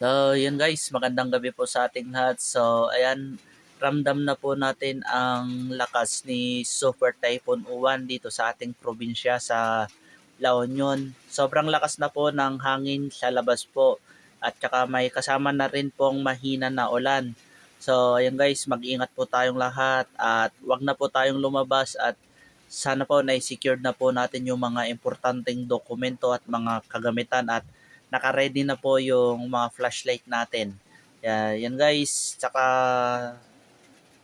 So, yun guys, magandang gabi po sa ating lahat. So, ayan, ramdam na po natin ang lakas ni Super Typhoon Uwan dito sa ating probinsya sa La Union. Sobrang lakas na po ng hangin sa labas po. At saka may kasama na rin pong mahina na ulan. So, ayan guys, mag-ingat po tayong lahat at wag na po tayong lumabas at sana po na-secured na po natin yung mga importanteng dokumento at mga kagamitan at naka-ready na po yung mga flashlight natin. Yan guys, tsaka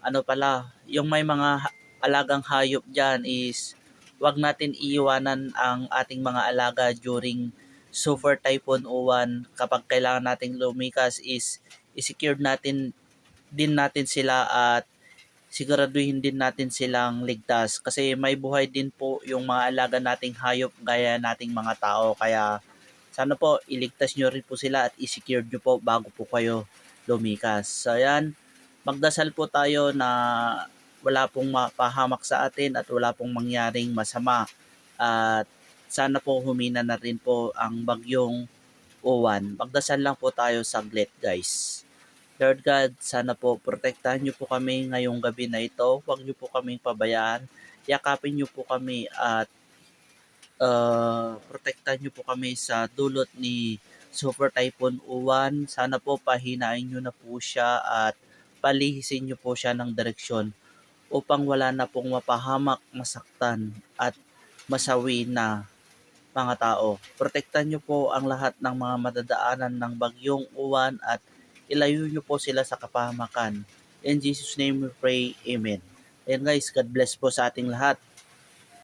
ano pala, yung may mga alagang hayop dyan is wag natin iiwanan ang ating mga alaga during Super Typhoon Uwan. Kapag kailangan nating lumikas is i-secure natin din natin sila at siguraduhin din natin silang ligtas kasi may buhay din po yung mga alaga nating hayop gaya nating mga tao, kaya sana po iligtas nyo rin po sila at i-secure nyo po bago po kayo lumikas. So ayan, magdasal po tayo na wala pong mapahamak sa atin at wala pong mangyaring masama. At sana po humina na rin po ang bagyong uwan. Magdasal lang po tayo saglit guys. Lord God, sana po protektahan niyo po kami ngayong gabi na ito. Huwag niyo po kaming pabayaan. Yakapin niyo po kami at protektahan niyo po kami sa dulot ni Super Typhoon Uwan. Sana po pahinain niyo na po siya at palihisin niyo po siya ng direksyon upang wala na pong mapahamak, masaktan at masawi na mga tao. Protektahan niyo po ang lahat ng mga madadaanan ng bagyong uwan at ilayo niyo po sila sa kapahamakan. In Jesus' name we pray, Amen. Ayan guys, God bless po sa ating lahat.